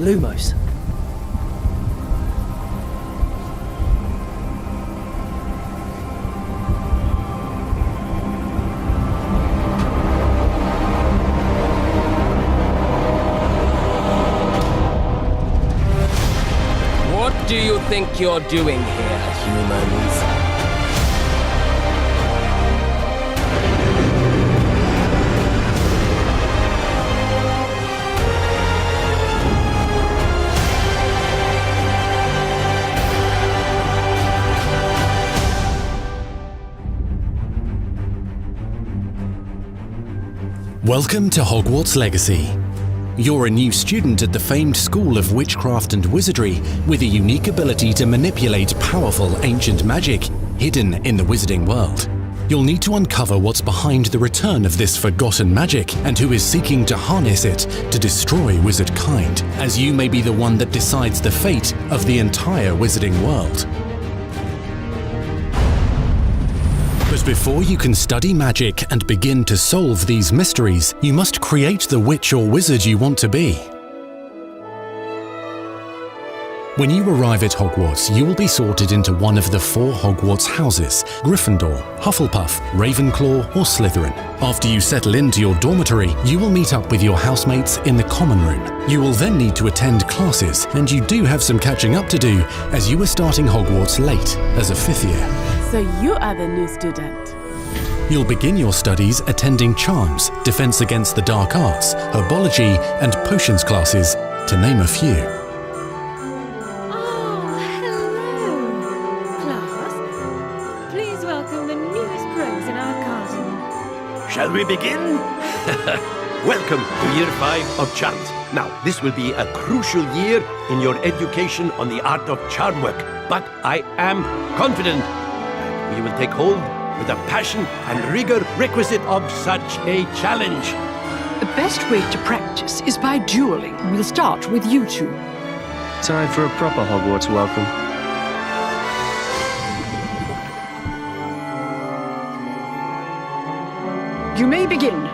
Lumos. What do you think you're doing here, humans? Welcome to Hogwarts Legacy. You're a new student at the famed School of Witchcraft and Wizardry with a unique ability to manipulate powerful ancient magic hidden in the wizarding world. You'll need to uncover what's behind the return of this forgotten magic and who is seeking to harness it to destroy wizard kind, as you may be the one that decides the fate of the entire wizarding world. But before you can study magic and begin to solve these mysteries, you must create the witch or wizard you want to be. When you arrive at Hogwarts, you will be sorted into one of the 4 Hogwarts houses: Gryffindor, Hufflepuff, Ravenclaw, or Slytherin. After you settle into your dormitory, you will meet up with your housemates in the common room. You will then need to attend classes, and you do have some catching up to do, as you are starting Hogwarts late as a 5th year. So you are the new student. You'll begin your studies attending Charms, Defense Against the Dark Arts, Herbology, and Potions classes, to name a few. Shall we begin? Welcome to Year 5 of Charms. Now, this will be a crucial year in your education on the art of charm work, but I am confident that we will take hold with the passion and rigor requisite of such a challenge. The best way to practice is by dueling. We'll start with you two. Time for a proper Hogwarts welcome. You may begin. Not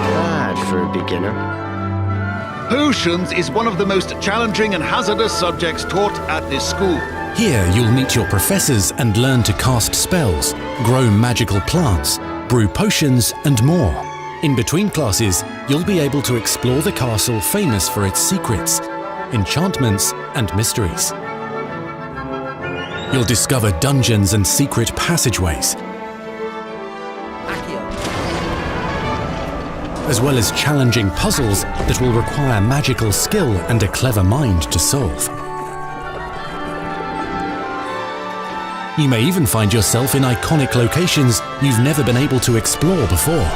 bad for a beginner. Potions is one of the most challenging and hazardous subjects taught at this school. Here you'll meet your professors and learn to cast spells, grow magical plants, brew potions, and more. In between classes, you'll be able to explore the castle famous for its secrets, enchantments, and mysteries. You'll discover dungeons and secret passageways, as well as challenging puzzles that will require magical skill and a clever mind to solve. You may even find yourself in iconic locations you've never been able to explore before.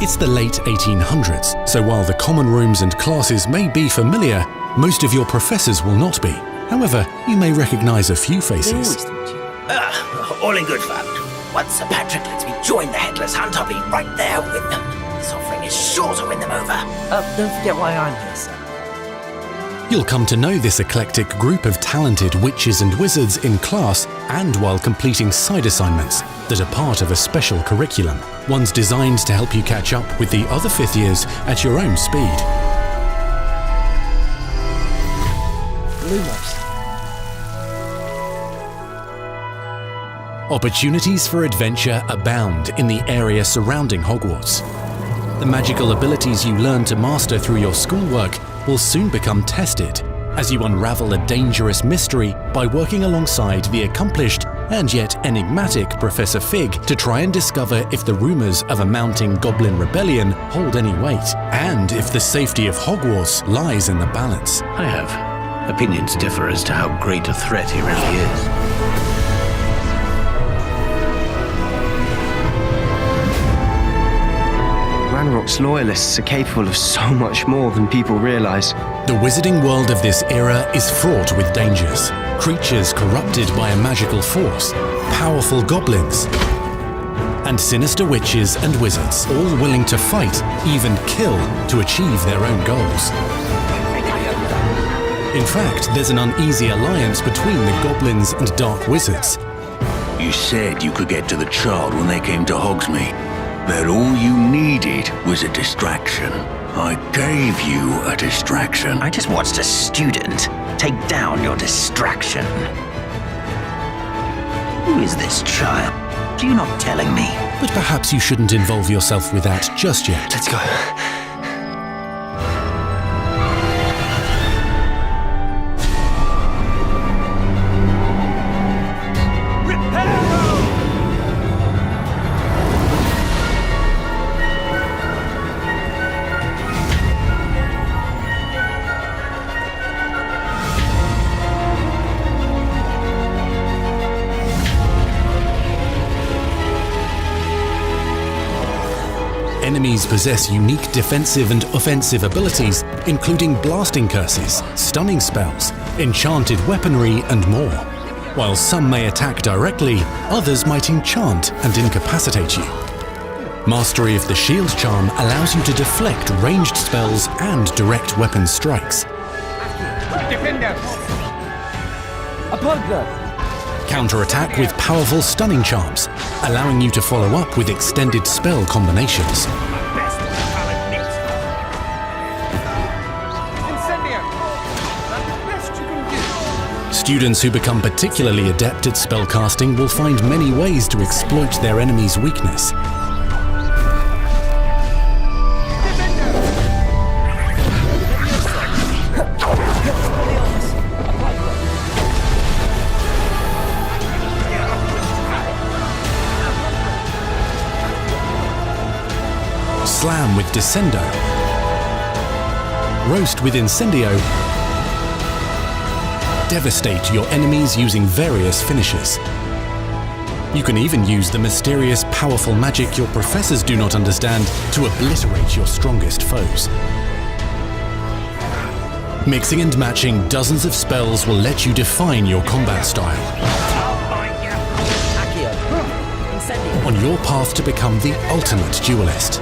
It's the late 1800s, so while the common rooms and classes may be familiar, most of your professors will not be. However, you may recognize a few faces. All in good fun. Once Sir Patrick lets me join the Headless Hunt, I'll be right there with them. This offering is sure to win them over. Don't forget why I'm here, sir. You'll come to know this eclectic group of talented witches and wizards in class and while completing side assignments that are part of a special curriculum, ones designed to help you catch up with the other 5th years at your own speed. Lumos. Opportunities for adventure abound in the area surrounding Hogwarts. The magical abilities you learn to master through your schoolwork will soon become tested as you unravel a dangerous mystery by working alongside the accomplished and yet enigmatic Professor Fig to try and discover if the rumors of a mounting goblin rebellion hold any weight, and if the safety of Hogwarts lies in the balance. I have opinions differ as to how great a threat he really is. Ranrock's loyalists are capable of so much more than people realize. The wizarding world of this era is fraught with dangers. Creatures corrupted by a magical force, powerful goblins, and sinister witches and wizards, all willing to fight, even kill, to achieve their own goals. In fact, there's an uneasy alliance between the goblins and dark wizards. You said you could get to the child when they came to Hogsmeade, that all you needed was a distraction. I gave you a distraction. I just watched a student take down your distraction. Who is this child? Do you not telling me? But perhaps you shouldn't involve yourself with that just yet. Let's go. Enemies possess unique defensive and offensive abilities, including blasting curses, stunning spells, enchanted weaponry, and more. While some may attack directly, others might enchant and incapacitate you. Mastery of the shield charm allows you to deflect ranged spells and direct weapon strikes. Defender! Upon them! Counterattack with powerful stunning charms, allowing you to follow up with extended spell combinations. Students who become particularly adept at spellcasting will find many ways to exploit their enemy's weakness. Slam with Descendo, Roast with Incendio, devastate your enemies using various finishes. You can even use the mysterious, powerful magic your professors do not understand to obliterate your strongest foes. Mixing and matching dozens of spells will let you define your combat style. On your path to become the ultimate duelist.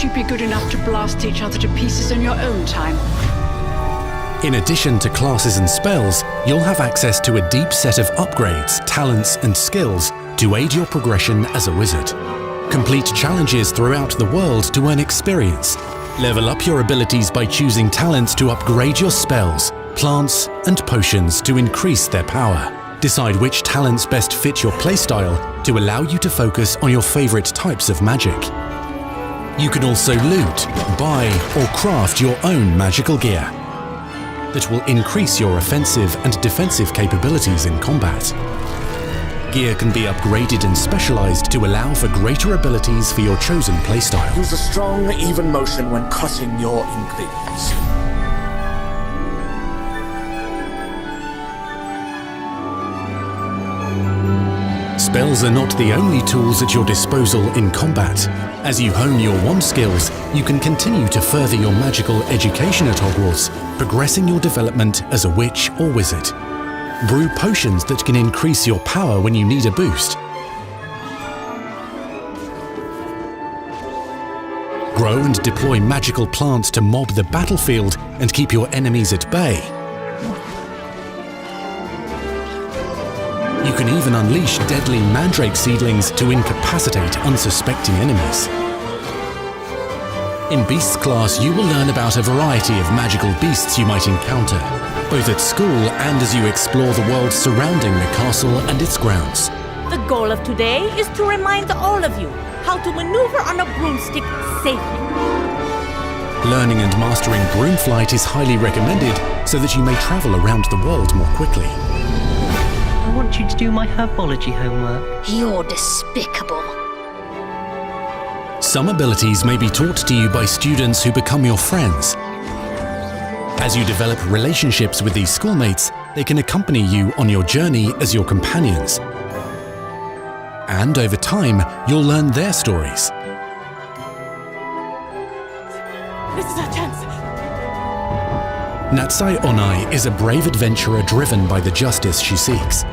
You'd be good enough to blast each other to pieces in your own time. In addition to classes and spells, you'll have access to a deep set of upgrades, talents, and skills to aid your progression as a wizard. Complete challenges throughout the world to earn experience. Level up your abilities by choosing talents to upgrade your spells, plants, and potions to increase their power. Decide which talents best fit your playstyle to allow you to focus on your favorite types of magic. You can also loot, buy, or craft your own magical gear that will increase your offensive and defensive capabilities in combat. Gear can be upgraded and specialized to allow for greater abilities for your chosen playstyle. Use a strong, even motion when cutting your ingredients. Spells are not the only tools at your disposal in combat. As you hone your wand skills, you can continue to further your magical education at Hogwarts, progressing your development as a witch or wizard. Brew potions that can increase your power when you need a boost. Grow and deploy magical plants to mob the battlefield and keep your enemies at bay. You can even unleash deadly mandrake seedlings to incapacitate unsuspecting enemies. In Beasts class, you will learn about a variety of magical beasts you might encounter, both at school and as you explore the world surrounding the castle and its grounds. The goal of today is to remind all of you how to maneuver on a broomstick safely. Learning and mastering broom flight is highly recommended so that you may travel around the world more quickly. I want you to do my herbology homework. You're despicable. Some abilities may be taught to you by students who become your friends. As you develop relationships with these schoolmates, they can accompany you on your journey as your companions. And over time, you'll learn their stories. This is our chance. Natsai Onai is a brave adventurer driven by the justice she seeks.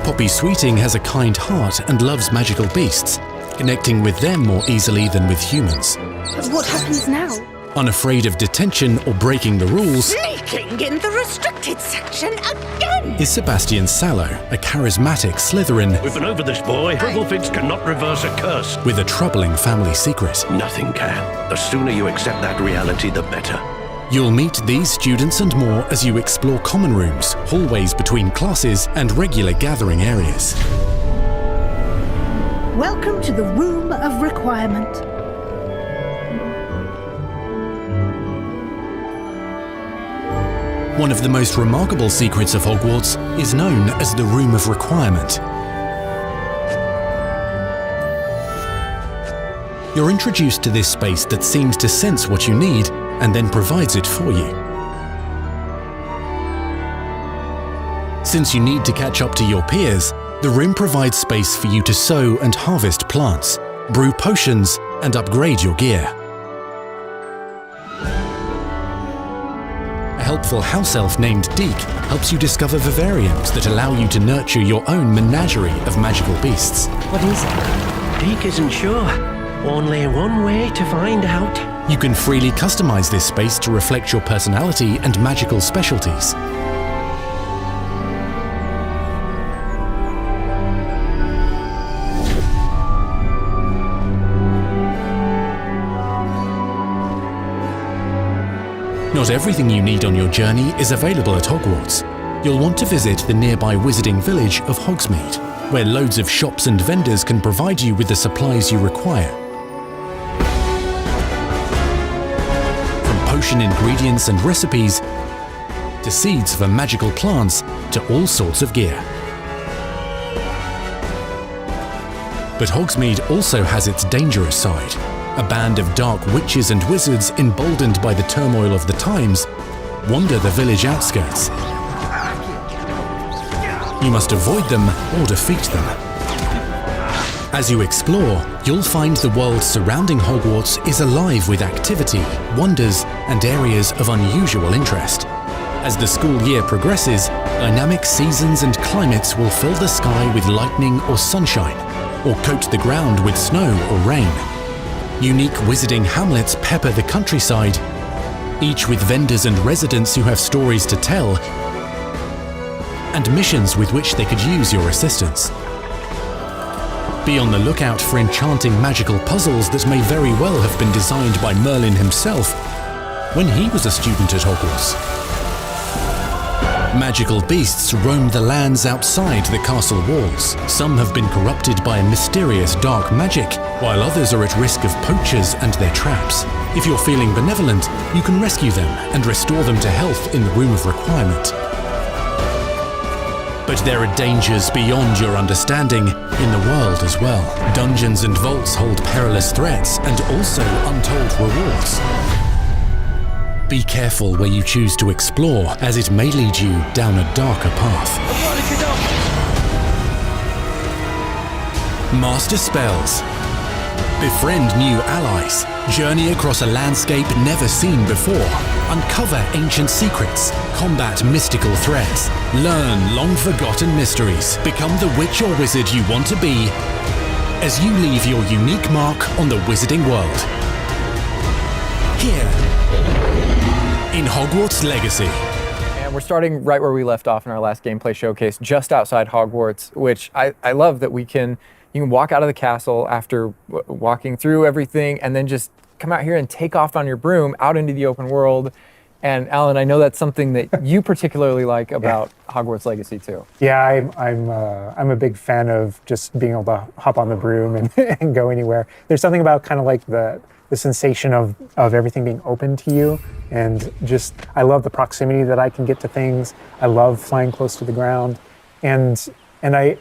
Poppy Sweeting has a kind heart and loves magical beasts, connecting with them more easily than with humans. But what happens now? Unafraid of detention or breaking the rules, Sneaking in the restricted section again! is Sebastian Sallow, a charismatic Slytherin We've been over this, boy. Purplefigs cannot reverse a curse. with a troubling family secret. Nothing can. The sooner you accept that reality, the better. You'll meet these students and more as you explore common rooms, hallways between classes, and regular gathering areas. Welcome to the Room of Requirement. One of the most remarkable secrets of Hogwarts is known as the Room of Requirement. You're introduced to this space that seems to sense what you need and then provides it for you. Since you need to catch up to your peers, the room provides space for you to sow and harvest plants, brew potions, and upgrade your gear. A helpful house elf named Deke helps you discover vivariums that allow you to nurture your own menagerie of magical beasts. What is it? Deke isn't sure. Only one way to find out. You can freely customize this space to reflect your personality and magical specialties. Not everything you need on your journey is available at Hogwarts. You'll want to visit the nearby wizarding village of Hogsmeade, where loads of shops and vendors can provide you with the supplies you require. Potion ingredients and recipes, to seeds for magical plants, to all sorts of gear. But Hogsmeade also has its dangerous side. A band of dark witches and wizards, emboldened by the turmoil of the times, wander the village outskirts. You must avoid them or defeat them. As you explore, you'll find the world surrounding Hogwarts is alive with activity, wonders, and areas of unusual interest. As the school year progresses, dynamic seasons and climates will fill the sky with lightning or sunshine, or coat the ground with snow or rain. Unique wizarding hamlets pepper the countryside, each with vendors and residents who have stories to tell, and missions with which they could use your assistance. Be on the lookout for enchanting magical puzzles that may very well have been designed by Merlin himself when he was a student at Hogwarts. Magical beasts roam the lands outside the castle walls. Some have been corrupted by a mysterious dark magic, while others are at risk of poachers and their traps. If you're feeling benevolent, you can rescue them and restore them to health in the Room of Requirement. But there are dangers beyond your understanding in the world as well. Dungeons and vaults hold perilous threats and also untold rewards. Be careful where you choose to explore, as it may lead you down a darker path. Master spells. Befriend new allies. Journey across a landscape never seen before. Uncover ancient secrets. Combat mystical threats. Learn long-forgotten mysteries. Become the witch or wizard you want to be as you leave your unique mark on the wizarding world. Here, in Hogwarts Legacy. And we're starting right where we left off in our last gameplay showcase, just outside Hogwarts, which I love that you can walk out of the castle after walking through everything and then just come out here and take off on your broom out into the open world. And Alan, I know that's something that you particularly like about Hogwarts Legacy too. Yeah, I'm a big fan of just being able to hop on the broom and go anywhere. There's something about kind of like the sensation of everything being open to you, and just I love the proximity that I can get to things. I love flying close to the ground, and I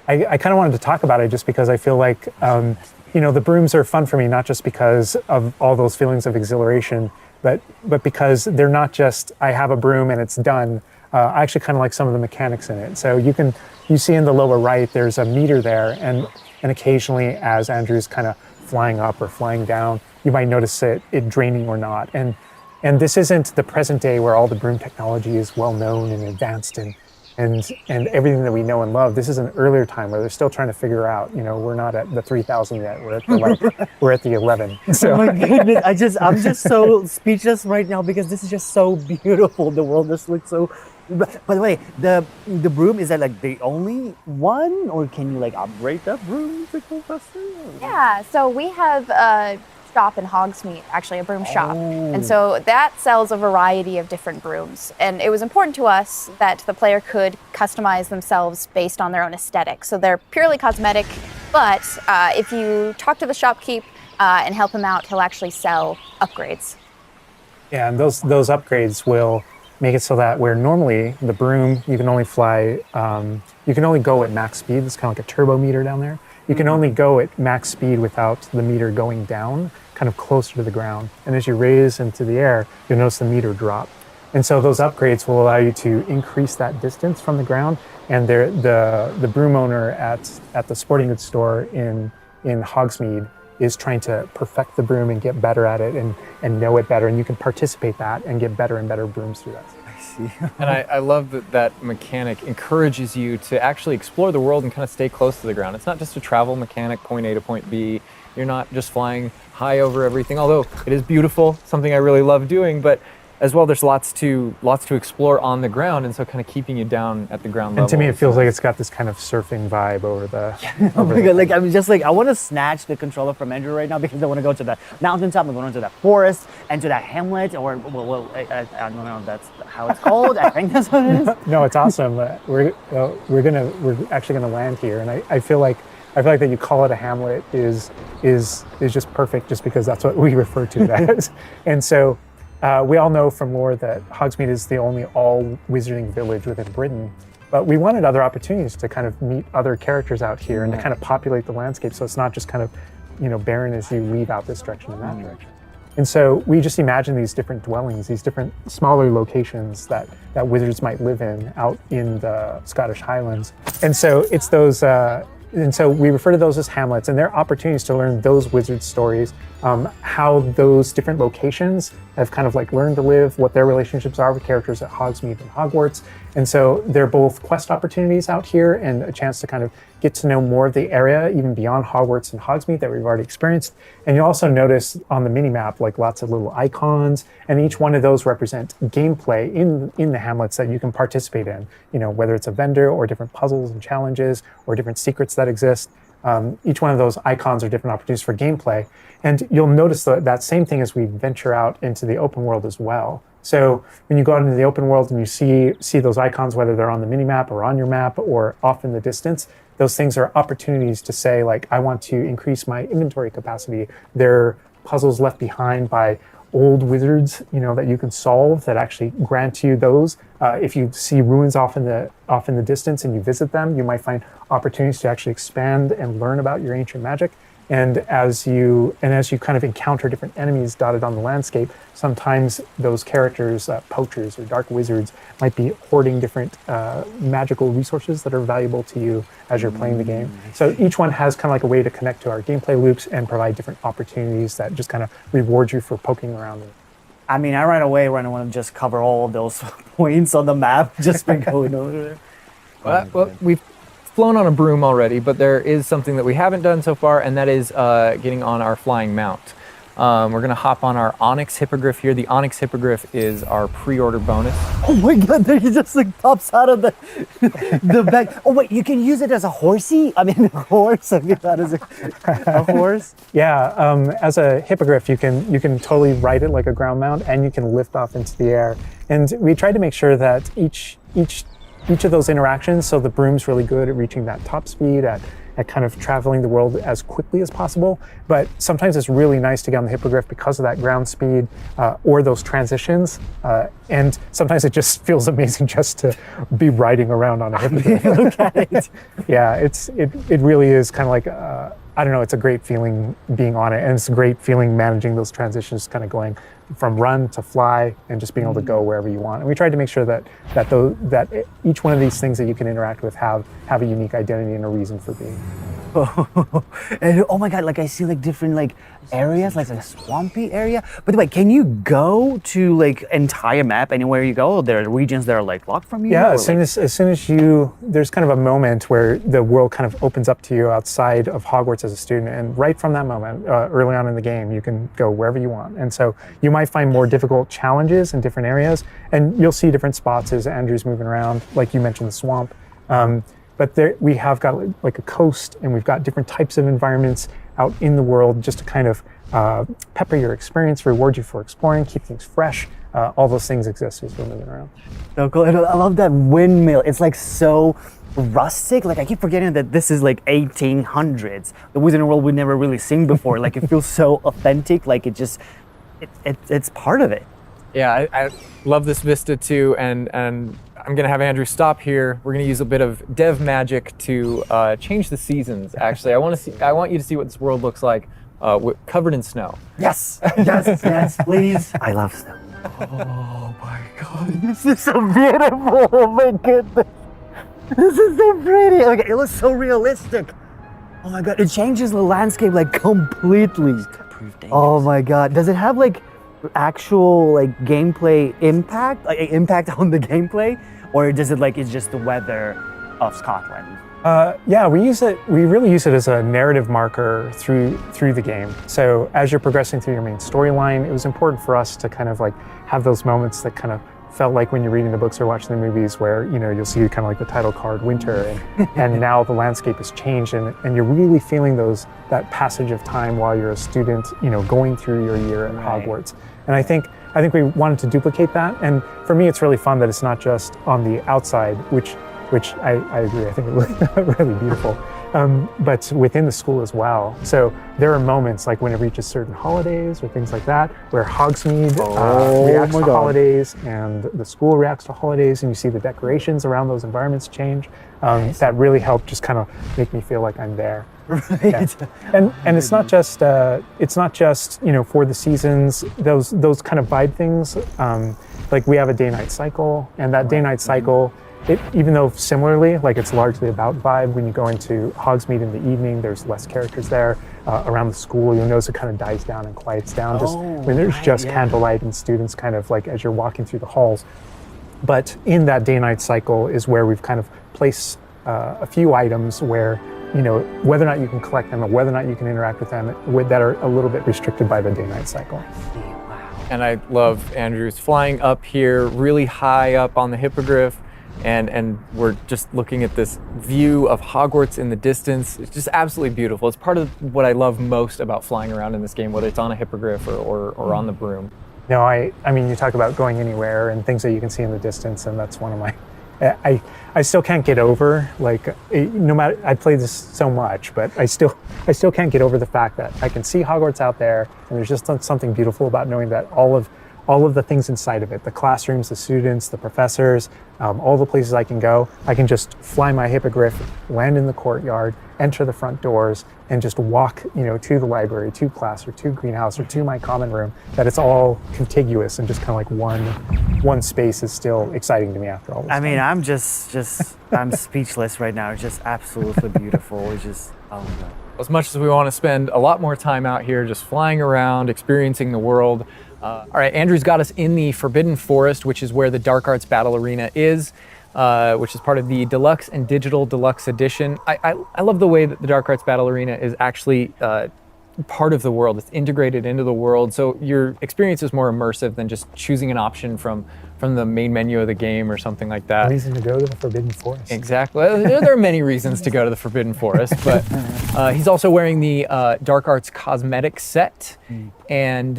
kind of wanted to talk about it just because I feel like the brooms are fun for me, not just because of all those feelings of exhilaration, but because they're not just I have a broom and it's done. I actually kind of like some of the mechanics in it. So you see in the lower right there's a meter there, and occasionally as Andrew's kind of flying up or flying down, you might notice it draining or not. And And this isn't the present day where all the broom technology is well known and advanced and everything that we know and love. This is an earlier time where they're still trying to figure out, we're not at the 3000 yet, we're at the we're at the 11. So. Oh my goodness, I'm just so speechless right now because this is just so beautiful. The world just looks so. By the way, the broom, is that like the only one, or can you like upgrade that broom to go faster? Yeah, so we have a shop in Hogsmeade, actually a broom shop. And so that sells a variety of different brooms. And it was important to us that the player could customize themselves based on their own aesthetic. So they're purely cosmetic, but if you talk to the shopkeep and help him out, he'll actually sell upgrades. Yeah, and those upgrades will make it so that where normally the broom, you can only fly, you can only go at max speed. It's kind of like a turbo meter down there. You can only go at max speed without the meter going down, kind of closer to the ground. And as you raise into the air, you'll notice the meter drop. And so those upgrades will allow you to increase that distance from the ground. And the broom owner at the sporting goods store in Hogsmeade is trying to perfect the broom and get better at it and know it better. And you can participate that and get better and better brooms through that. And I love that mechanic encourages you to actually explore the world and kind of stay close to the ground. It's not just a travel mechanic, point A to point B. You're not just flying high over everything, although it is beautiful, something I really love doing, but as well, there's lots to explore on the ground, and so kind of keeping you down at the ground level. And to me, it feels like it's got this kind of surfing vibe over the. Oh my god! Like I'm just like I want to snatch the controller from Andrew right now because I want to go to the mountaintop, I'm going to that forest and to that hamlet, or I don't know if that's how it's called. I think that's what it is. No, it's awesome. We're actually gonna land here, and I feel like that you call it a hamlet is just perfect, just because that's what we refer to it as, and so. We all know from lore that Hogsmeade is the only all-wizarding village within Britain, but we wanted other opportunities to kind of meet other characters out here and to kind of populate the landscape, so it's not just kind of, barren as you leave out this direction and that direction. And so we just imagine these different dwellings, these different smaller locations that wizards might live in out in the Scottish Highlands. And so it's those. And so we refer to those as hamlets, and they're opportunities to learn those wizard stories, how those different locations have kind of like learned to live, what their relationships are with characters at Hogsmeade and Hogwarts. And so they're both quest opportunities out here and a chance to kind of get to know more of the area, even beyond Hogwarts and Hogsmeade that we've already experienced. And you'll also notice on the mini-map, like lots of little icons, and each one of those represent gameplay in the hamlets that you can participate in, whether it's a vendor or different puzzles and challenges or different secrets that exist. Each one of those icons are different opportunities for gameplay. And you'll notice that same thing as we venture out into the open world as well. So when you go out into the open world and you see those icons, whether they're on the mini-map or on your map or off in the distance, those things are opportunities to say, like, I want to increase my inventory capacity. They're puzzles left behind by old wizards, that you can solve that actually grant you those. If you see ruins off in the distance and you visit them, you might find opportunities to actually expand and learn about your ancient magic. And as you kind of encounter different enemies dotted on the landscape, sometimes those characters, poachers or dark wizards, might be hoarding different magical resources that are valuable to you as you're playing the game. So each one has kind of like a way to connect to our gameplay loops and provide different opportunities that just kind of reward you for poking around. I mean, I right away want to just cover all of those points on the map just by going over there. Well, we've flown on a broom already, but there is something that we haven't done so far, and that is getting on our flying mount. We're going to hop on our Onyx Hippogriff here. The Onyx Hippogriff is our pre-order bonus. Oh my god, there he just like pops out of the back. Oh wait, you can use it as a horsey? I mean, a horse? I mean, that is a horse? Yeah, as a hippogriff, you can totally ride it like a ground mount, and you can lift off into the air. And we tried to make sure that each of those interactions, so the broom's really good at reaching that top speed, at kind of traveling the world as quickly as possible, but sometimes it's really nice to get on the hippogriff because of that ground speed or those transitions, and sometimes it just feels amazing just to be riding around on a hippogriff. Look at it. Yeah, it really is kind of like, I don't know, it's a great feeling being on it, and it's a great feeling managing those transitions, kind of going from run to fly and just being able to go wherever you want. And we tried to make sure that each one of these things that you can interact with have a unique identity and a reason for being. And oh my god, like I see like different like areas, like a swampy area. By the way, can you go to like entire map anywhere you go? Or there are regions that are like locked from you? Yeah, or, as soon as you, there's kind of a moment where the world kind of opens up to you outside of Hogwarts as a student, and right from that moment, early on in the game, you can go wherever you want. And so you might find more difficult challenges in different areas, and you'll see different spots as Andrew's moving around, like you mentioned, the swamp. But there, we have got like a coast, and we've got different types of environments out in the world just to kind of pepper your experience, reward you for exploring, keep things fresh. All those things exist as we're moving around. So cool. And I love that windmill. It's like so rustic. Like I keep forgetting that this is like 1800s. The Wizarding World we've never really seen before. Like it feels so authentic. Like it just, it's part of it. Yeah, I love this vista too, and I'm gonna have Andrew stop here. We're gonna use a bit of dev magic to change the seasons. Actually, I want you to see what this world looks like, covered in snow. Yes, yes, yes, please. I love snow. Oh my god, this is so beautiful. Oh my goodness, this is so pretty. Okay, it looks so realistic. Oh my god, it changes the landscape like completely. Oh my god, does it have like actual like gameplay impact, like impact on the gameplay, or does it like it's just the weather of Scotland? Yeah, we really use it as a narrative marker through the game. So as you're progressing through your main storyline, it was important for us to kind of like have those moments that kind of felt like when you're reading the books or watching the movies where, you know, you'll see kind of like the title card, winter, and now the landscape has changed, and you're really feeling that passage of time while you're a student, you know, going through your year at Hogwarts. And I think we wanted to duplicate that. And for me, it's really fun that it's not just on the outside, which I agree, I think it looks really beautiful, but within the school as well. So there are moments like when it reaches certain holidays or things like that, where Hogsmeade reacts to holidays and the school reacts to holidays, and you see the decorations around those environments change. That really helped just kind of make me feel like I'm there. Right. Yeah. And it's not just you know, for the seasons, those kind of vibe things. Like we have a day-night cycle, and that day-night cycle, even though similarly, like it's largely about vibe, when you go into Hogsmeade in the evening, there's less characters there. Around the school, you'll notice it kind of dies down and quiets down just when there's just candlelight and students kind of like as you're walking through the halls. But in that day-night cycle is where we've kind of placed a few items where, you know, whether or not you can collect them or whether or not you can interact with them that are a little bit restricted by the day-night cycle. And I love Andrew's flying up here, really high up on the hippogriff, and we're just looking at this view of Hogwarts in the distance. It's just absolutely beautiful. It's part of what I love most about flying around in this game, whether it's on a hippogriff or on the broom. No, I mean, you talk about going anywhere and things that you can see in the distance, and that's one of my, I still can't get over, like, no matter, I play this so much, but I still can't get over the fact that I can see Hogwarts out there, and there's just something beautiful about knowing that all of the things inside of it, the classrooms, the students, the professors, all the places I can go, I can just fly my hippogriff, land in the courtyard, enter the front doors, and just walk, you know, to the library, to class, or to greenhouse, or to my common room, that it's all contiguous and just kind of like one space is still exciting to me after all this time. mean, I'm just I'm speechless right now. It's just absolutely beautiful. It's just, oh my God. As much as we want to spend a lot more time out here just flying around, experiencing the world. All right, Andrew's got us in the Forbidden Forest, which is where the Dark Arts Battle Arena is, which is part of the Deluxe and Digital Deluxe Edition. I love the way that the Dark Arts Battle Arena is actually part of the world. It's integrated into the world, so your experience is more immersive than just choosing an option from the main menu of the game or something like that. Reason to go to the Forbidden Forest. Exactly. There are many reasons to go to the Forbidden Forest, but he's also wearing the Dark Arts cosmetic set, and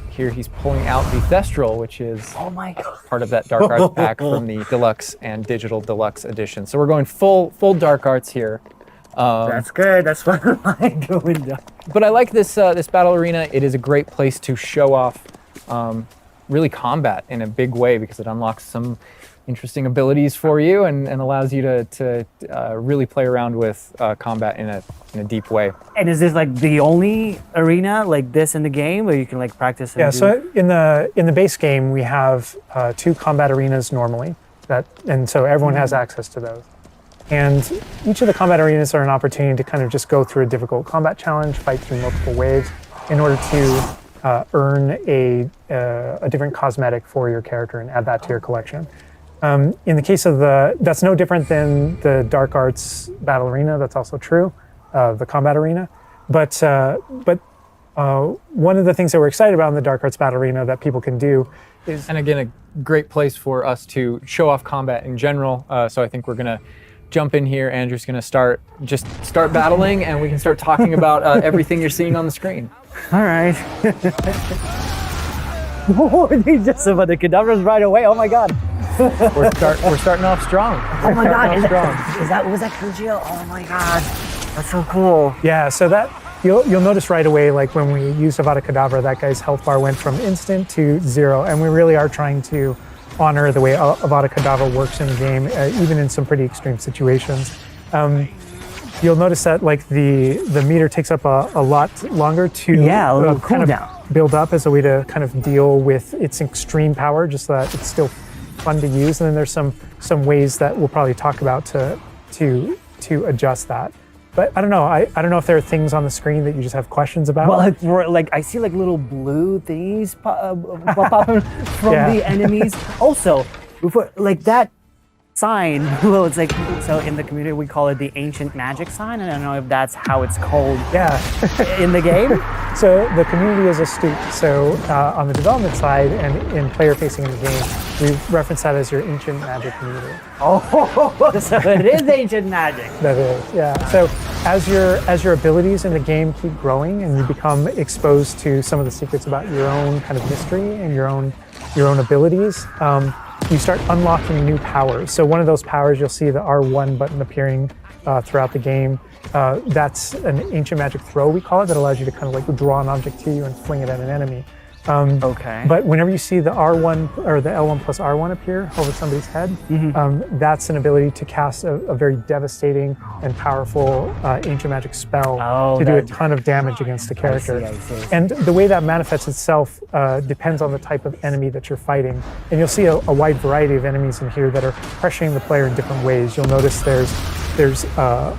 here he's pulling out the Thestral, which is part of that Dark Arts pack from the Deluxe and Digital Deluxe Edition. So we're going full Dark Arts here. That's good. That's what I like going down. But I like this battle arena. It is a great place to show off really combat in a big way, because it unlocks some interesting abilities for you and allows you to really play around with combat in a deep way. And is this like the only arena like this in the game where you can like practice? Yeah, so in the base game we have 2 combat arenas normally, and so everyone has access to those. And each of the combat arenas are an opportunity to kind of just go through a difficult combat challenge, fight through multiple waves in order to earn a different cosmetic for your character and add that to your collection. In the case of that's no different than the Dark Arts Battle Arena. That's also true, the combat arena. But one of the things that we're excited about in the Dark Arts Battle Arena that people can do is, and again, a great place for us to show off combat in general. So I think we're gonna jump in here. Andrew's gonna start battling, and we can start talking about everything you're seeing on the screen. All right. Oh, they just about the cadavers right away. Oh my god. We're starting off strong. Oh my god. Was that Sergio? Oh my god. That's so cool. Yeah, so that you'll notice right away, like when we used Avada Kedavra, that guy's health bar went from instant to 0, and we really are trying to honor the way Avada Kedavra works in the game, even in some pretty extreme situations. You'll notice that like the meter takes up a lot longer to a little kind cooldown. of build up as a way to kind of deal with its extreme power, just so that it's still fun to use. And then there's some ways that we'll probably talk about to adjust that. But I don't know. I don't know if there are things on the screen that you just have questions about. Well, like I see like little blue things pop from the enemies. Also, before like that sign. Well, it's like so in the community we call it the ancient magic sign. I don't know if that's how it's called. In the game. So the community is astute. So on the development side and in player facing in the game, we reference that as your ancient magic meter. Oh, so it is ancient magic. That is, yeah. So as your abilities in the game keep growing and you become exposed to some of the secrets about your own kind of mystery and your own abilities, you start unlocking new powers. So one of those powers, you'll see the R1 button appearing throughout the game. That's an ancient magic throw, we call it, that allows you to kind of like draw an object to you and fling it at an enemy. Okay. But whenever you see the R1 or the L1 plus R1 appear over somebody's head, that's an ability to cast a very devastating and powerful ancient magic spell to do a ton of damage against a character. I see. And the way that manifests itself depends on the type of enemy that you're fighting. And you'll see a wide variety of enemies in here that are pressuring the player in different ways. You'll notice there's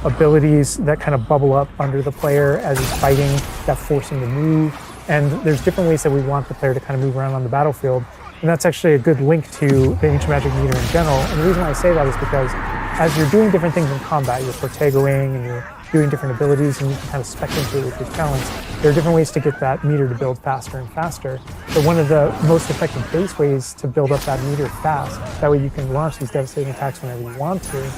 abilities that kind of bubble up under the player as he's fighting that force him to move. And there's different ways that we want the player to kind of move around on the battlefield. And that's actually a good link to the ancient magic meter in general. And the reason why I say that is because as you're doing different things in combat, you're Portegoing and you're doing different abilities and you can kind of spec into it with your talents, there are different ways to get that meter to build faster and faster. So one of the most effective base ways to build up that meter fast, that way you can launch these devastating attacks whenever you want to,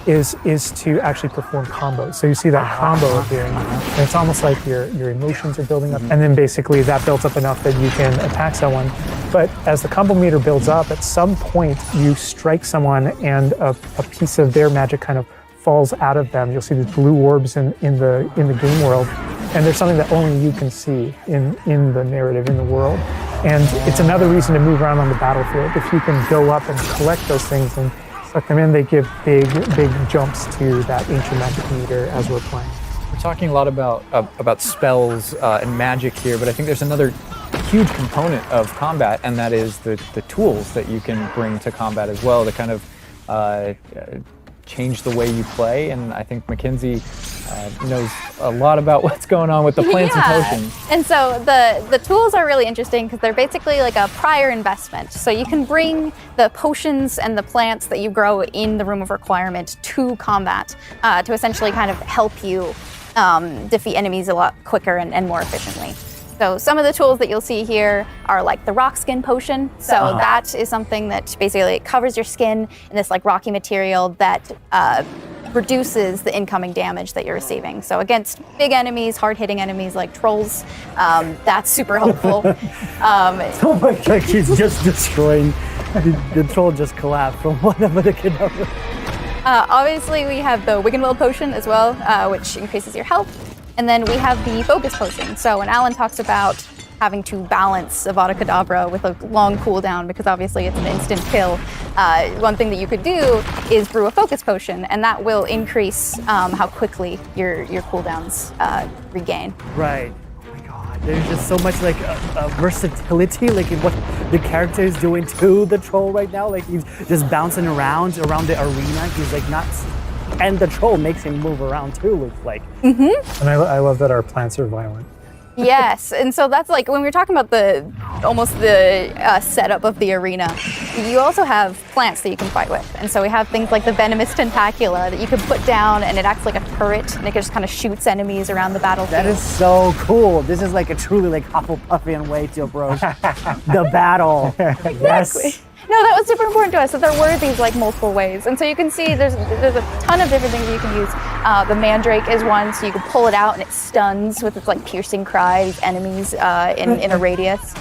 is to actually perform combos. So you see that combo appearing, and it's almost like your emotions are building up, and then basically that builds up enough that you can attack someone. But as the combo meter builds up, at some point you strike someone and a piece of their magic kind of falls out of them. You'll see the blue orbs in the game world, and there's something that only you can see in the narrative, in the world. And it's another reason to move around on the battlefield. If you can go up and collect those things and suck them in, they give big jumps to that ancient magic meter as we're playing. We're talking a lot about spells and magic here, but I think there's another huge component of combat, and that is the tools that you can bring to combat as well to kind of change the way you play. And I think Mackenzie knows a lot about what's going on with the plants and potions. And so the tools are really interesting because they're basically like a prior investment. So you can bring the potions and the plants that you grow in the Room of Requirement to combat to essentially kind of help you defeat enemies a lot quicker and more efficiently. So some of the tools that you'll see here are like the rock skin potion. So that is something that basically covers your skin in this like rocky material that reduces the incoming damage that you're receiving. So against big enemies, hard-hitting enemies like trolls, that's super helpful. Oh my god, he's just destroying. The troll just collapsed from whatever the kid. Obviously, we have the Wiggenweld potion as well, which increases your health. And then we have the focus potion. So when Alan talks about having to balance Avada Kedavra with a long cooldown, because obviously it's an instant kill, one thing that you could do is brew a focus potion, and that will increase how quickly your cooldowns regain. Right. Oh my god. There's just so much like versatility, like in what the character is doing to the troll right now. Like he's just bouncing around the arena. He's like not and the troll makes him move around too. Looks like. And I love that our plants are violent. Yes, and so that's like when we were talking about the setup of the arena, you also have plants that you can fight with. And so we have things like the venomous tentacula that you can put down and it acts like a turret and it just kind of shoots enemies around the battlefield. That is so cool. This is like a truly like Hufflepuffian way to approach the battle. Exactly. Yes. No, that was super important to us, that there were these like multiple ways. And so you can see there's a ton of different things you can use. The mandrake is one, so you can pull it out and it stuns with its like piercing cry these enemies in a radius.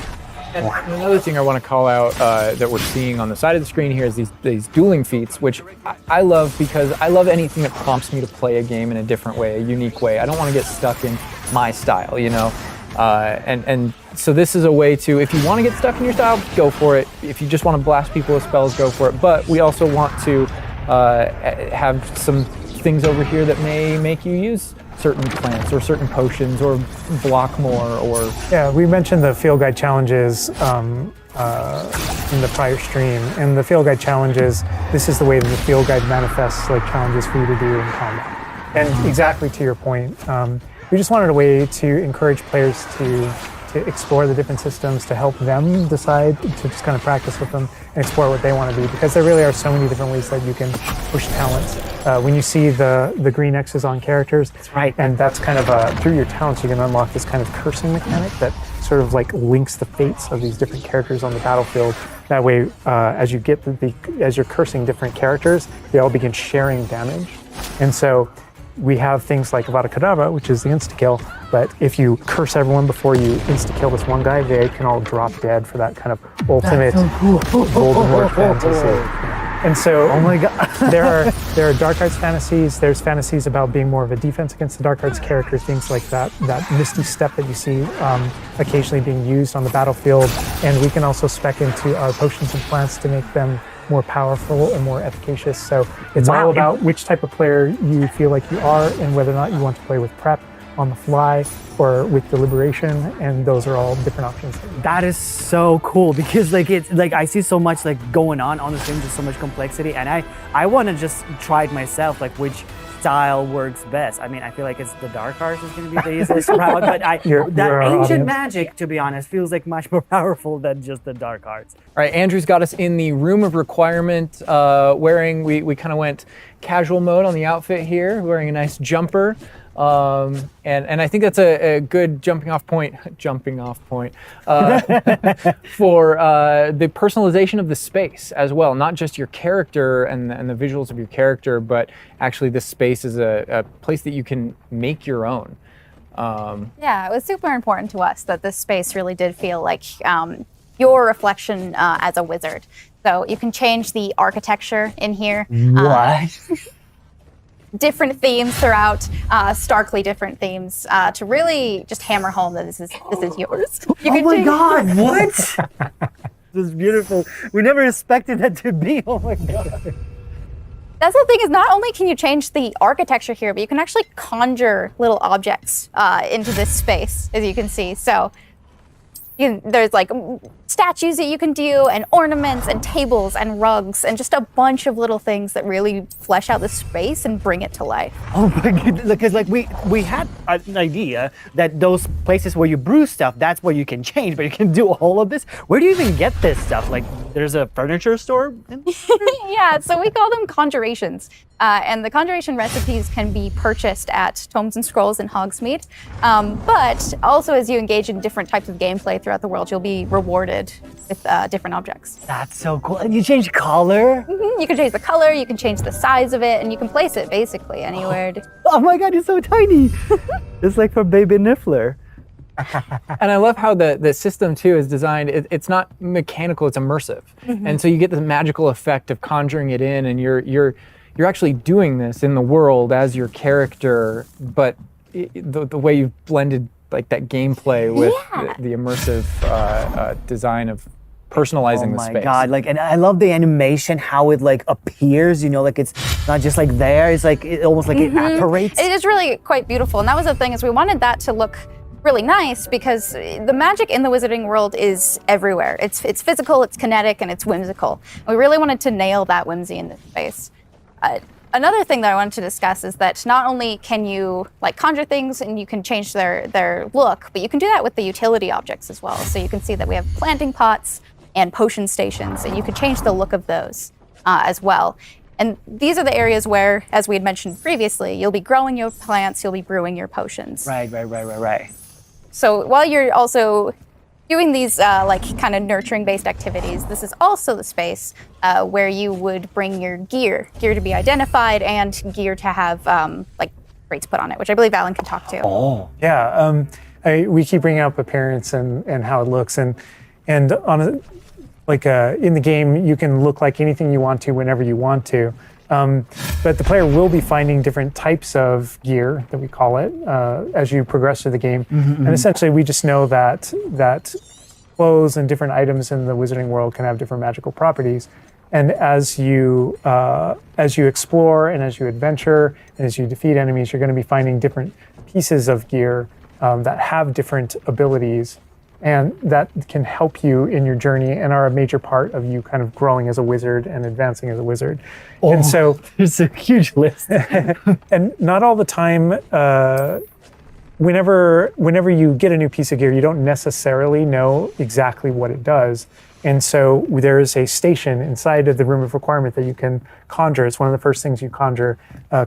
And another thing I want to call out that we're seeing on the side of the screen here is these dueling feats, which I love because I love anything that prompts me to play a game in a different way, a unique way. I don't want to get stuck in my style, you know? And so this is a way to, if you want to get stuck in your style, go for it. If you just want to blast people with spells, go for it. But we also want to have some things over here that may make you use certain plants or certain potions or block more or... Yeah, we mentioned the field guide challenges in the prior stream. And the field guide challenges, this is the way that the field guide manifests like challenges for you to do in combat. And exactly to your point, we just wanted a way to encourage players to explore the different systems, to help them decide, to just kind of practice with them and explore what they want to be, because there really are so many different ways that you can push talents. When you see the green X's on characters, that's right, and that's kind of through your talents you can unlock this kind of cursing mechanic that sort of like links the fates of these different characters on the battlefield. That way, as you get as you're cursing different characters, they all begin sharing damage, and so we have things like Avada Kedavra, which is the insta-kill, but if you curse everyone before you insta-kill this one guy, they can all drop dead for that kind of ultimate Voldemort fantasy. And so, oh my God. there are dark arts fantasies. There's fantasies about being more of a defense against the dark arts characters, things like that misty step that you see occasionally being used on the battlefield. And we can also spec into our potions and plants to make them more powerful and more efficacious. So it's all about which type of player you feel like you are and whether or not you want to play with prep, on the fly, or with deliberation, and those are all different options. That is so cool because like it's like I see so much like going on the stream, just so much complexity, and I want to just try it myself, like which style works best. I mean, I feel like it's the dark arts is going to be the easiest route, but that ancient magic, to be honest, feels like much more powerful than just the dark arts. All right, Andrew's got us in the room of requirement, wearing, we kind of went casual mode on the outfit here, wearing a nice jumper. And I think that's a good jumping off point for the personalization of the space as well. Not just your character and the visuals of your character, but actually this space is a place that you can make your own. Yeah, it was super important to us that this space really did feel like your reflection as a wizard. So you can change the architecture in here. What? Different themes throughout, starkly different themes, to really just hammer home that this is yours. Oh my God, what? This is beautiful. We never expected that to be, oh my God. That's the thing, is not only can you change the architecture here, but you can actually conjure little objects into this space, as you can see. So there's like statues that you can do, and ornaments, and tables, and rugs, and just a bunch of little things that really flesh out the space and bring it to life. Oh my goodness, because like we had an idea that those places where you brew stuff, that's where you can change, but you can do all of this. Where do you even get this stuff? Like there's a furniture store? Yeah, so we call them conjurations. And the conjuration recipes can be purchased at Tomes and Scrolls in Hogsmeade. But also as you engage in different types of gameplay throughout the world, you'll be rewarded with different objects. That's so cool. And you change color? Mm-hmm. You can change the color, you can change the size of it, and you can place it basically anywhere. Oh my God, it's so tiny. It's like for Baby Niffler. And I love how the system too is designed. It's not mechanical, it's immersive. Mm-hmm. And so you get the magical effect of conjuring it in, and you're actually doing this in the world as your character, but the way you've blended like that gameplay with the immersive design of personalizing the space. Oh my God, like, and I love the animation, how it like appears, you know, like it's not just like there, it's like, it almost like it apparates. It is really quite beautiful, and that was the thing, is we wanted that to look really nice because the magic in the wizarding world is everywhere. It's physical, it's kinetic, and it's whimsical. We really wanted to nail that whimsy in this space. Another thing that I wanted to discuss is that not only can you like conjure things and you can change their look, but you can do that with the utility objects as well. So you can see that we have planting pots and potion stations, and you can change the look of those as well. And these are the areas where, as we had mentioned previously, you'll be growing your plants, you'll be brewing your potions. Right. So while you're also doing these like kind of nurturing based activities, this is also the space where you would bring your gear to be identified and gear to have like rates put on it, which I believe Alan can talk to. Oh. Yeah, we keep bringing up appearance and how it looks, and on a, like in the game, you can look like anything you want to whenever you want to. But the player will be finding different types of gear, that we call it, as you progress through the game. And essentially, we just know that clothes and different items in the wizarding world can have different magical properties. And as you explore and as you adventure and as you defeat enemies, you're going to be finding different pieces of gear that have different abilities, and that can help you in your journey and are a major part of you kind of growing as a wizard and advancing as a wizard. And so there's a huge list. And not all the time, whenever you get a new piece of gear, you don't necessarily know exactly what it does. And so there is a station inside of the Room of Requirement that you can conjure. It's one of the first things you conjure,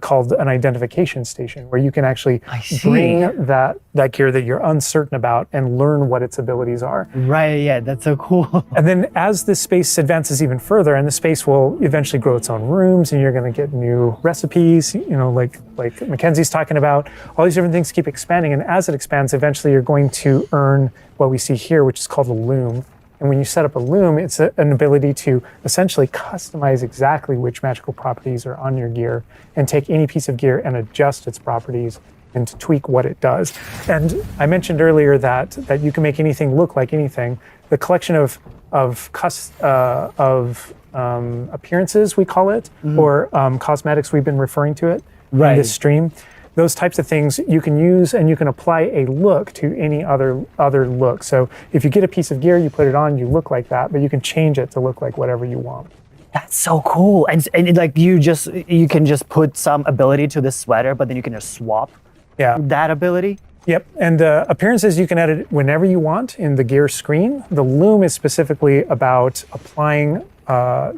called an identification station, where you can actually bring that gear that you're uncertain about and learn what its abilities are. Right, yeah, that's so cool. And then as this space advances even further, and the space will eventually grow its own rooms, and you're going to get new recipes, like Mackenzie's talking about, all these different things keep expanding. And as it expands, eventually you're going to earn what we see here, which is called a loom. And when you set up a loom, it's an ability to essentially customize exactly which magical properties are on your gear and take any piece of gear and adjust its properties and to tweak what it does. And I mentioned earlier that you can make anything look like anything. The collection of appearances, we call it, or cosmetics, we've been referring to it in this stream. Those types of things you can use, and you can apply a look to any other look. So if you get a piece of gear, you put it on, you look like that, but you can change it to look like whatever you want. That's so cool. And like you can just put some ability to this sweater, but then you can just swap that ability. Yep, and appearances you can edit whenever you want in the gear screen. The loom is specifically about applying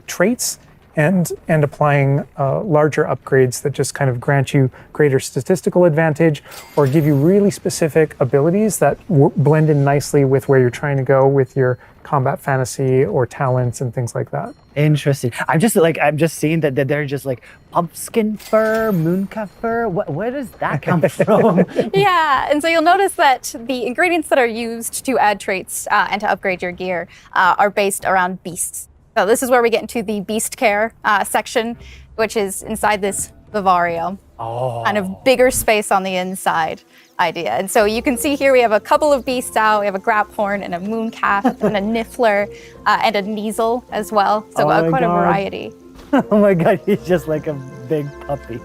traits and applying larger upgrades that just kind of grant you greater statistical advantage or give you really specific abilities that blend in nicely with where you're trying to go with your combat fantasy or talents and things like that. Interesting. I'm just seeing that they're just like pumpkin fur, mooncalf fur. Where does that come from? Yeah, and so you'll notice that the ingredients that are used to add traits and to upgrade your gear are based around beasts. So this is where we get into the beast care section, which is inside this vivarium. Kind of bigger space on the inside idea. And so you can see here we have a couple of beasts out. We have a graphorn and a mooncalf and a niffler and a kneasel as well. So quite a variety. Oh my God, he's just like a big puppy.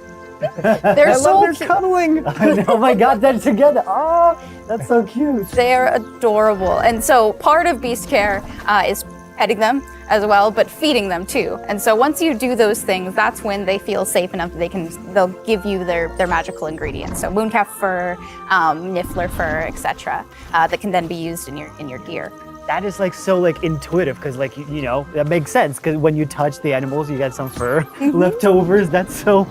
They're so cute. Cuddling. I know, oh my God, they're together. Oh, that's so cute. They're adorable. And so part of beast care is petting them as well, but feeding them too. And so once you do those things, that's when they feel safe enough that they'll give you their magical ingredients. So mooncalf fur, niffler fur, etc. That can then be used in your gear. That is like so like intuitive because like you know that makes sense because when you touch the animals, you get some fur leftovers. That's so.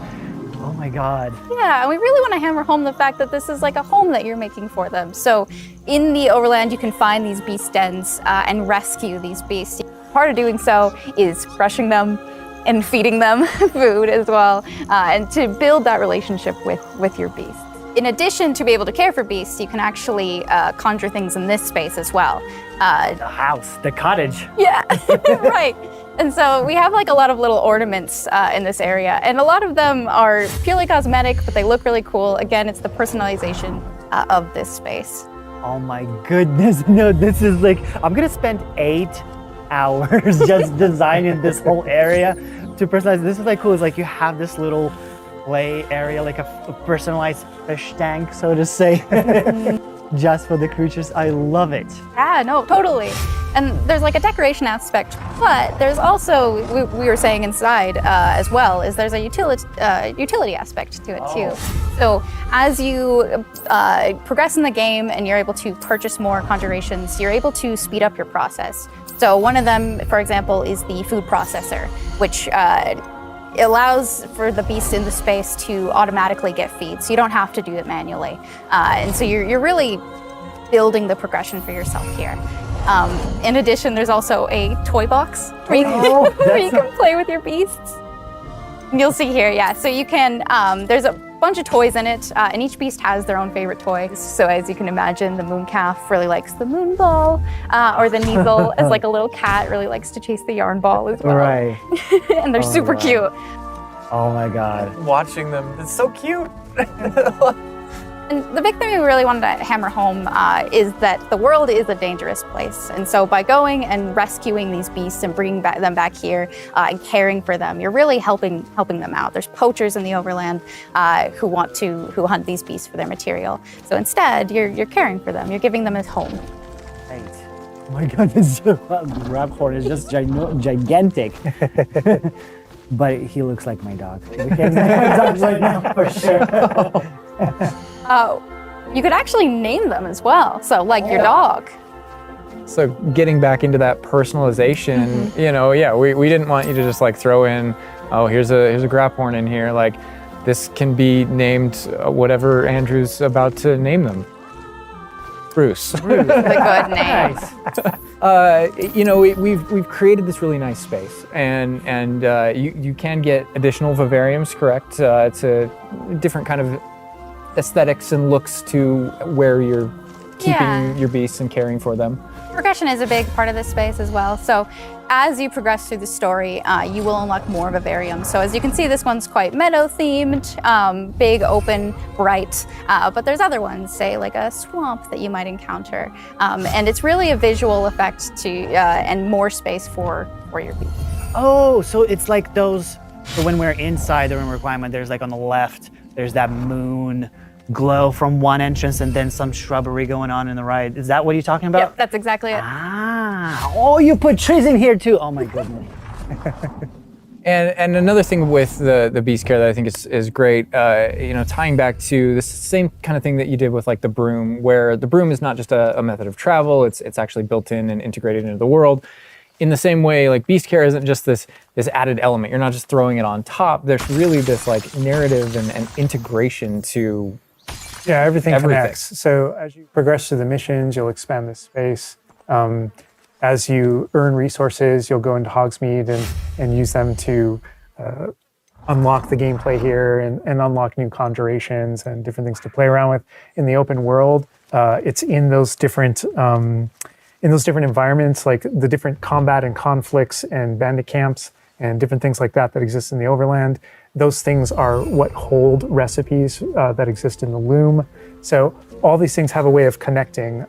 Oh my God. Yeah, and we really want to hammer home the fact that this is like a home that you're making for them. So in the overland, you can find these beast dens and rescue these beasts. Part of doing so is crushing them and feeding them food as well, and to build that relationship with your beasts. In addition to be able to care for beasts, you can actually conjure things in this space as well. The house, the cottage. Yeah, right. And so we have like a lot of little ornaments in this area, and a lot of them are purely cosmetic, but they look really cool. Again, it's the personalization of this space. Oh my goodness, no, this is like, I'm gonna spend 8 hours just designing this whole area to personalize. This is like cool, it's like you have this little play area, like a personalized fish tank, so to say, just for the creatures. I love it. Yeah, no, totally. And there's like a decoration aspect, but there's also, we were saying inside as well, is there's a utility aspect to it too. So as you progress in the game and you're able to purchase more conjurations, you're able to speed up your process. So one of them, for example, is the food processor, which allows for the beasts in the space to automatically get feed, so you don't have to do it manually. And so you're really building the progression for yourself here. In addition, there's also a toy box where you can play with your beasts. And you'll see here, yeah. So you can, there's a bunch of toys in it, and each beast has their own favorite toy. So as you can imagine, the moon calf really likes the moon ball, or the Neasel, as like a little cat, really likes to chase the yarn ball as well. Right. And they're super cute. Oh my God. Watching them, it's so cute. And the big thing we really wanted to hammer home is that the world is a dangerous place. And so by going and rescuing these beasts and bringing them back here and caring for them, you're really helping them out. There's poachers in the overland who hunt these beasts for their material. So instead, you're caring for them. You're giving them a home. Right. Oh my God, this Raphorn is just gigantic. But he looks like my dog. We can't say my dog right now for sure. You could actually name them as well. So like your dog. So getting back into that personalization, you know, yeah, we didn't want you to just like throw in, oh, here's a Graphorn in here. Like this can be named whatever Andrew's about to name them. Bruce. Bruce. A good name. You know, we've created this really nice space, and you can get additional vivariums, correct, to different kind of aesthetics and looks to where you're keeping your beasts and caring for them. Progression is a big part of this space as well. So as you progress through the story, you will unlock more vivariums. So as you can see, this one's quite meadow themed, big, open, bright, but there's other ones, say like a swamp that you might encounter. And it's really a visual effect and more space for your beast. Oh, so it's like those, so when we're inside the room requirement, there's like on the left, there's that moon glow from one entrance and then some shrubbery going on in the right. Is that what you're talking about? Yep, that's exactly it. Ah, oh, you put trees in here too. Oh my goodness. And another thing with the beast care that I think is great, you know, tying back to the same kind of thing that you did with like the broom, where the broom is not just a method of travel, it's actually built in and integrated into the world. In the same way, like beast care isn't just this added element. You're not just throwing it on top. There's really this like narrative and integration to everything connects. So as you progress through the missions, you'll expand the space. As you earn resources, you'll go into Hogsmeade and use them to unlock the gameplay here and unlock new conjurations and different things to play around with. In the open world, it's in those different environments, like the different combat and conflicts and bandit camps and different things like that exist in the overland. Those things are what hold recipes that exist in the loom. So all these things have a way of connecting.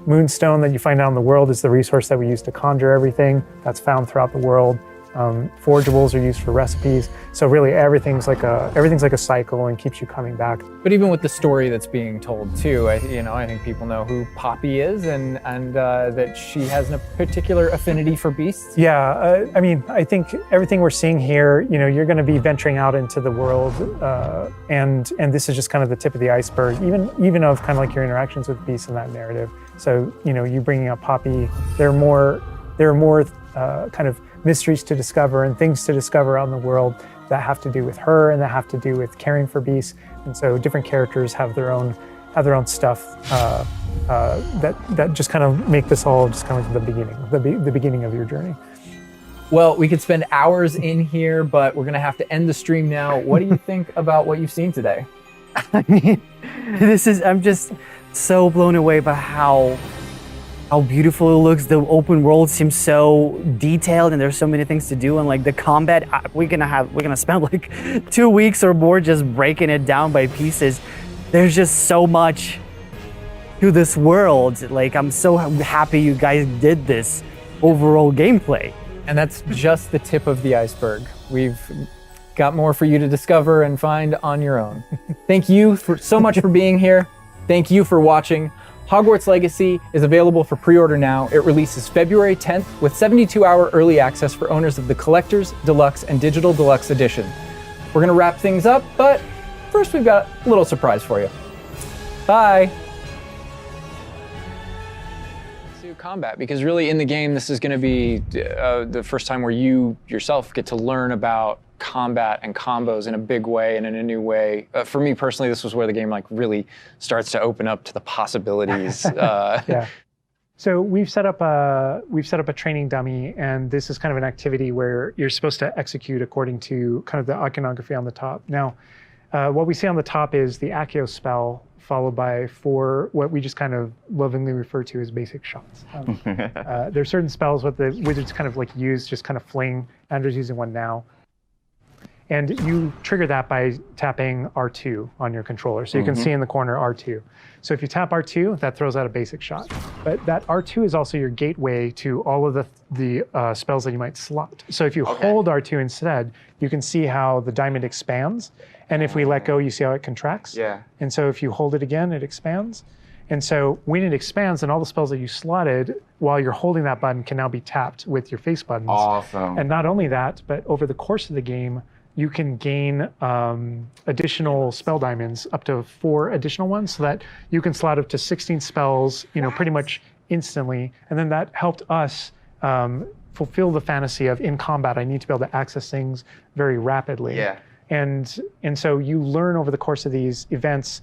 Moonstone that you find out in the world is the resource that we use to conjure everything. That's found throughout the world. Forgeables are used for recipes. So really everything's like a cycle and keeps you coming back. But even with the story that's being told too, I think people know who Poppy is and that she has a particular affinity for beasts. Yeah, I mean, I think everything we're seeing here, you know, you're going to be venturing out into the world, and this is just kind of the tip of the iceberg, even of kind of like your interactions with beasts in that narrative. So, you know, you bringing up Poppy, there are more kind of mysteries to discover and things to discover out in the world that have to do with her and that have to do with caring for beasts. And so different characters have their own stuff that just kind of make this all just kind of like the beginning of your journey. Well, we could spend hours in here, but we're gonna have to end the stream now. What do you think about what you've seen today? I mean, I'm just so blown away by how beautiful it looks. The open world seems so detailed and there's so many things to do, and like the combat, we're gonna spend like 2 weeks or more just breaking it down by pieces. There's just so much to this world. Like, I'm so happy you guys did this overall gameplay. And that's just the tip of the iceberg. We've got more for you to discover and find on your own. Thank you so much for being here. Thank you for watching. Hogwarts Legacy is available for pre-order now. It releases February 10th with 72-hour early access for owners of the Collector's, Deluxe, and Digital Deluxe Edition. We're gonna wrap things up, but first we've got a little surprise for you. Bye. Combat, because really in the game this is going to be the first time where you yourself get to learn about combat and combos in a big way and in a new way. For me personally, this was where the game like really starts to open up to the possibilities. Yeah. So we've set up a training dummy, and this is kind of an activity where you're supposed to execute according to kind of the iconography on the top. Now, what we see on the top is the Accio spell, followed by 4 what we just kind of lovingly refer to as basic shots. There's certain spells what the wizards kind of like use, just kind of fling. Andrew's using one now. And you trigger that by tapping R2 on your controller. So you can see in the corner R2. So if you tap R2, that throws out a basic shot. But that R2 is also your gateway to all of the spells that you might slot. So if you hold R2 instead, you can see how the diamond expands. And if we let go, you see how it contracts. Yeah. And so if you hold it again, it expands. And so when it expands, then all the spells that you slotted while you're holding that button can now be tapped with your face buttons. Awesome. And not only that, but over the course of the game, you can gain additional spell diamonds, up to 4 additional ones, so that you can slot up to 16 spells, pretty much instantly. And then that helped us fulfill the fantasy of in combat, I need to be able to access things very rapidly. Yeah. And so you learn over the course of these events,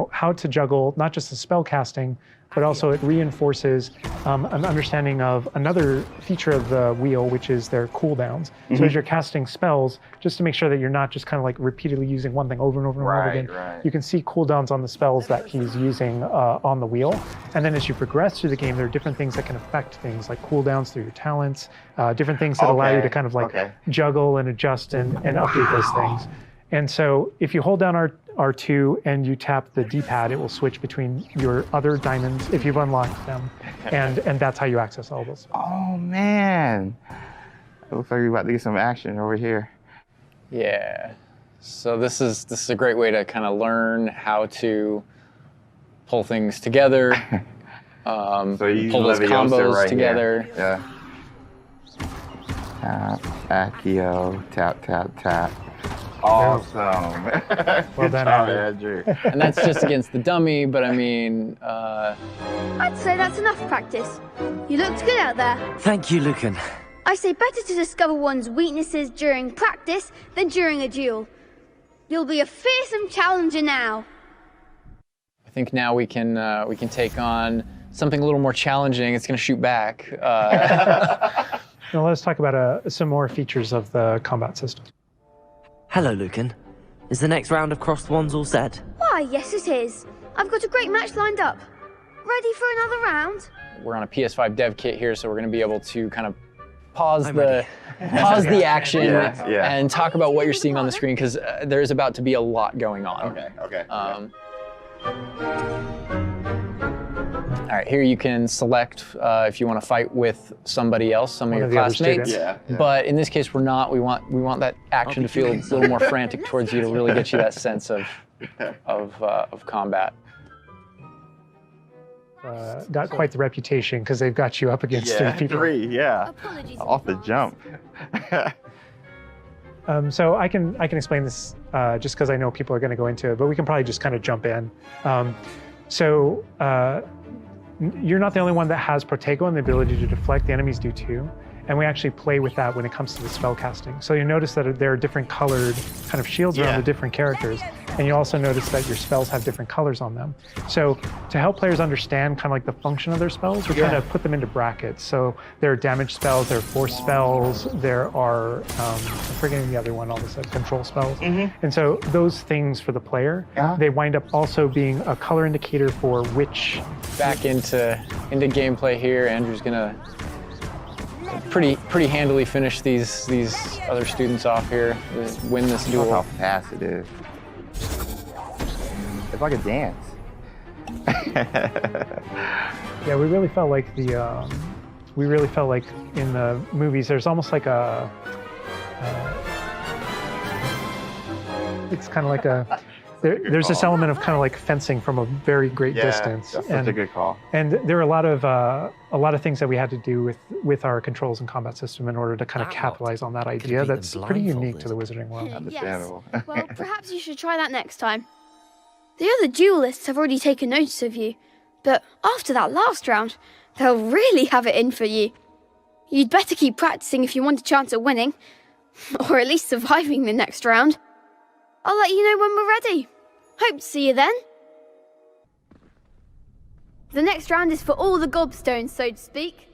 how to juggle not just the spell casting, but also it reinforces an understanding of another feature of the wheel, which is their cooldowns. So as you're casting spells, just to make sure that you're not just kind of like repeatedly using one thing over and over and over again, you can see cooldowns on the spells that he's using on the wheel. And then as you progress through the game, there are different things that can affect things like cooldowns through your talents, different things that allow you to kind of like juggle and adjust and update those things. And so if you hold down R2 and you tap the D-pad, it will switch between your other diamonds if you've unlocked them, and that's how you access all those. Oh man, it looks like we're about to get some action over here. Yeah. So this is a great way to kind of learn how to pull things together, so you pull those combos right together. Here. Yeah. Tap, Accio, tap, tap, tap. Awesome. Well done, Andrew. And that's just against the dummy, but I mean... I'd say that's enough practice. You looked good out there. Thank you, Lucan. I say better to discover one's weaknesses during practice than during a duel. You'll be a fearsome challenger now. I think now we can take on something a little more challenging. It's going to shoot back. Now let's talk about some more features of the combat system. Hello, Lucan. Is the next round of crossed wands all set? Why, yes it is. I've got a great match lined up. Ready for another round? We're on a PS5 dev kit here, so we're going to be able to kind of pause the action and talk about what you're seeing on the screen, because there's about to be a lot going on. Okay. All right, here you can select if you want to fight with somebody else, some of your classmates. Yeah. But in this case, we're not. We want that action to feel a little more frantic towards you to really get you that sense of combat. Got quite the reputation because they've got you up against 3 people. 3, off the jump. So I can explain this just because I know people are going to go into it, but we can probably just kind of jump in. So you're not the only one that has Protego and the ability to deflect. The enemies do too. And we actually play with that when it comes to the spell casting. So you notice that there are different colored kind of shields around the different characters. And you also notice that your spells have different colors on them. So to help players understand kind of like the function of their spells, we're trying to put them into brackets. So there are damage spells, there are force spells, there are, I'm forgetting the other one, all of a sudden, control spells. And so those things for the player, they wind up also being a color indicator for which... Back into gameplay here. Andrew's gonna pretty handily finish these other students off here, win this duel. Look how fast it is. It's like a dance. Yeah, we really felt like in the movies, there's almost like it's kind of like there's this element of kind of like fencing from a very great distance. That's such a good call. And there are a lot of things that we had to do with our controls and combat system in order to kind of capitalize on that idea that's pretty unique to the Wizarding world. Understandable. Well, perhaps you should try that next time. The other duelists have already taken notice of you, but after that last round, they'll really have it in for you. You'd better keep practicing if you want a chance at winning, or at least surviving the next round. I'll let you know when we're ready. Hope to see you then. The next round is for all the gobstones, so to speak.